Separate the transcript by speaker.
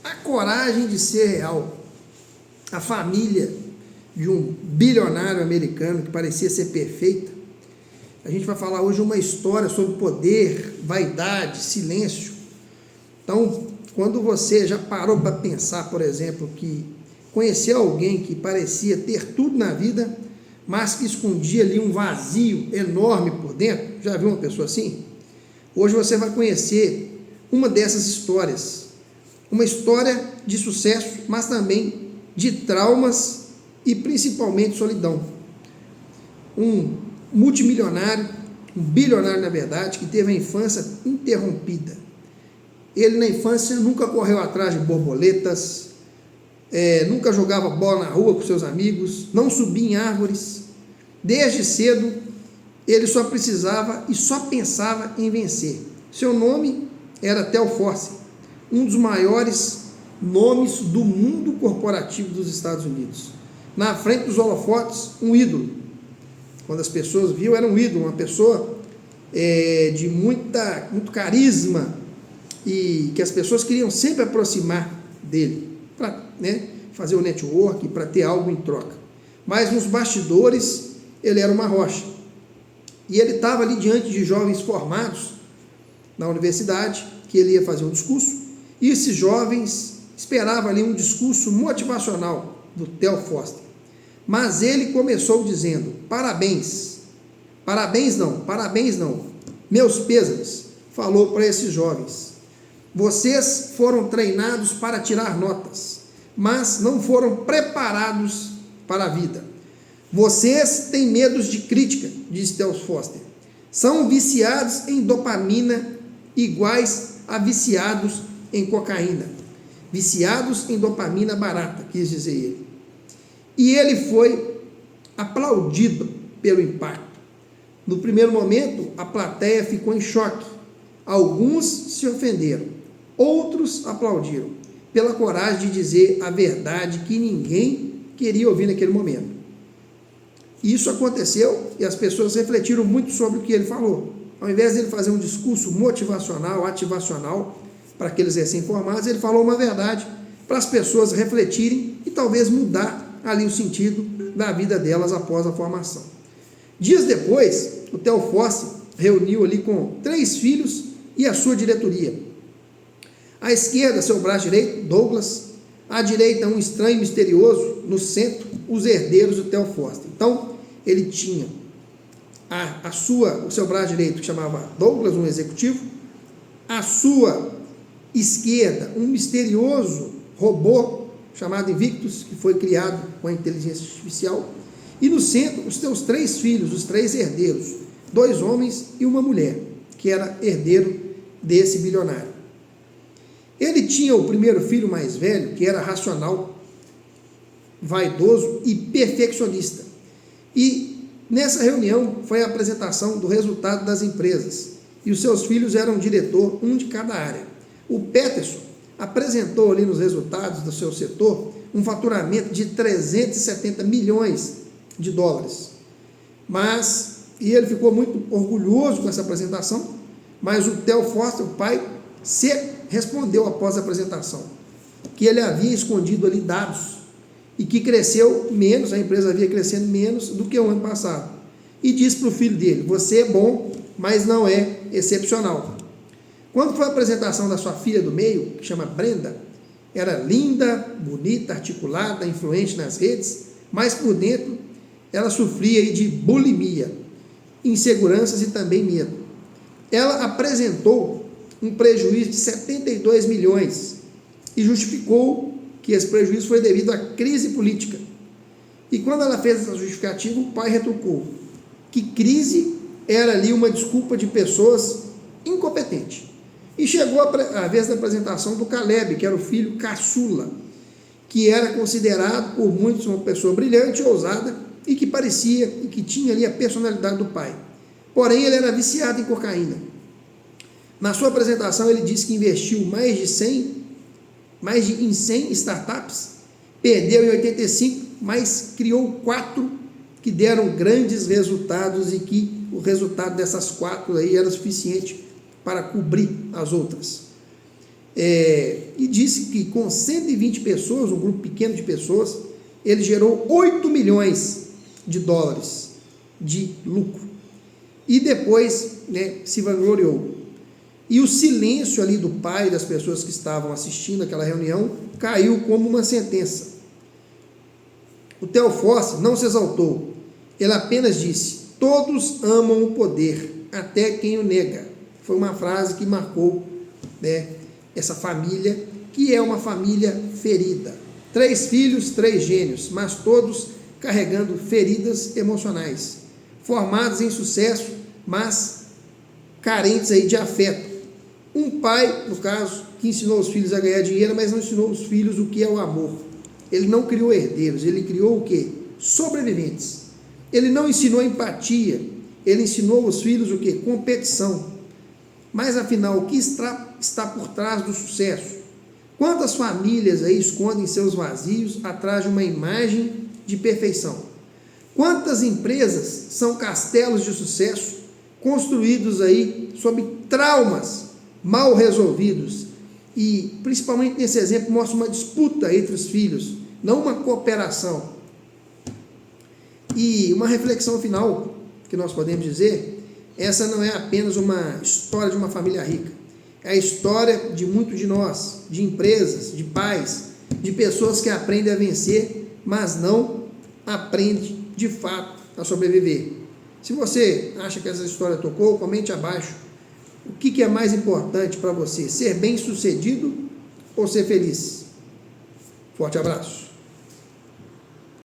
Speaker 1: a coragem de ser real. A família de um bilionário americano que parecia ser perfeita. A gente vai falar hoje uma história sobre poder, vaidade, silêncio. Então, quando você já parou para pensar, por exemplo, que conheceu alguém que parecia ter tudo na vida, mas que escondia ali um vazio enorme por dentro, já viu uma pessoa assim? Hoje você vai conhecer uma dessas histórias, uma história de sucesso, mas também de traumas e principalmente solidão. Um multimilionário, um bilionário na verdade, que teve a infância interrompida. Ele na infância nunca correu atrás de borboletas, nunca jogava bola na rua com seus amigos, não subia em árvores. Desde cedo ele só precisava e só pensava em vencer. Seu nome era Theo Force, um dos maiores nomes do mundo corporativo dos Estados Unidos. Na frente dos holofotes, um ídolo. Quando as pessoas viam, era um ídolo, uma pessoa de muito carisma e que as pessoas queriam sempre aproximar dele, para fazer o network, para ter algo em troca. Mas nos bastidores, ele era uma rocha. E ele estava ali diante de jovens formados na universidade, que ele ia fazer um discurso, e esses jovens esperavam ali um discurso motivacional do Theo Foster. Mas ele começou dizendo: parabéns não, meus pêsames, falou para esses jovens. Vocês foram treinados para tirar notas, mas não foram preparados para a vida. Vocês têm medos de crítica, disse Theo Foster. São viciados em dopamina iguais a viciados em cocaína. Viciados em dopamina barata, quis dizer ele. E ele foi aplaudido pelo impacto. No primeiro momento, a plateia ficou em choque. Alguns se ofenderam, outros aplaudiram, pela coragem de dizer a verdade que ninguém queria ouvir naquele momento. Isso aconteceu e as pessoas refletiram muito sobre o que ele falou. Ao invés de ele fazer um discurso motivacional, ativacional, para aqueles recém-formados, ele falou uma verdade para as pessoas refletirem e talvez mudar ali o sentido da vida delas após a formação. Dias depois, o Theo Foster reuniu ali com 3 filhos e a sua diretoria. À esquerda, seu braço direito, Douglas. À direita, um estranho misterioso. No centro, os herdeiros do Theo Foster. Então, ele tinha o seu braço direito, que chamava Douglas, um executivo. À sua esquerda, um misterioso robô chamado Invictus, que foi criado com a inteligência artificial. E no centro, os seus 3 filhos, os 3 herdeiros, 2 homens e uma mulher, que era herdeiro desse bilionário. Ele tinha o primeiro filho mais velho, que era racional, vaidoso e perfeccionista. E nessa reunião foi a apresentação do resultado das empresas. E os seus filhos eram diretor, um de cada área. O Peterson apresentou ali nos resultados do seu setor um faturamento de 370 milhões de dólares. E ele ficou muito orgulhoso com essa apresentação, mas o Theo Foster, o pai, respondeu após a apresentação que ele havia escondido ali dados e que cresceu menos, a empresa havia crescendo menos do que o ano passado. E disse para o filho dele: você é bom, mas não é excepcional. Quando foi a apresentação da sua filha do meio, que chama Brenda, era linda, bonita, articulada, influente nas redes, mas por dentro ela sofria aí de bulimia, inseguranças e também medo. Ela apresentou um prejuízo de 72 milhões e justificou que esse prejuízo foi devido à crise política. E quando ela fez essa justificativa, o pai retrucou que crise era ali uma desculpa de pessoas incompetentes. E chegou a vez da apresentação do Caleb, que era o filho caçula, que era considerado por muitos uma pessoa brilhante, ousada, e que parecia e que tinha ali a personalidade do pai. Porém, ele era viciado em cocaína. Na sua apresentação, ele disse que investiu em 100 startups, perdeu em 85, mas criou 4 que deram grandes resultados e que o resultado dessas 4 aí era suficiente para cobrir as outras. E disse que com 120 pessoas, um grupo pequeno de pessoas, ele gerou 8 milhões de dólares de lucro. E depois, se vangloriou. E o silêncio ali do pai, das pessoas que estavam assistindo aquela reunião, caiu como uma sentença. O Theo Force não se exaltou. Ele apenas disse: todos amam o poder, até quem o nega. Foi uma frase que marcou, essa família, que é uma família ferida. 3 filhos, 3 gênios, mas todos carregando feridas emocionais, formados em sucesso, mas carentes aí de afeto. Um pai, no caso, que ensinou os filhos a ganhar dinheiro, mas não ensinou os filhos o que é o amor. Ele não criou herdeiros, ele criou o quê? Sobreviventes. Ele não ensinou empatia, ele ensinou os filhos o quê? Competição. Mas afinal, o que está por trás do sucesso? Quantas famílias aí escondem seus vazios atrás de uma imagem de perfeição? Quantas empresas são castelos de sucesso construídos aí sob traumas mal resolvidos? E principalmente nesse exemplo mostra uma disputa entre os filhos, não uma cooperação. E uma reflexão final que nós podemos dizer: essa não é apenas uma história de uma família rica, é a história de muitos de nós, de empresas, de pais, de pessoas que aprendem a vencer, mas não aprendem de fato a sobreviver. Se você acha que essa história tocou, comente abaixo. O que é mais importante para você, ser bem-sucedido ou ser feliz? Forte abraço.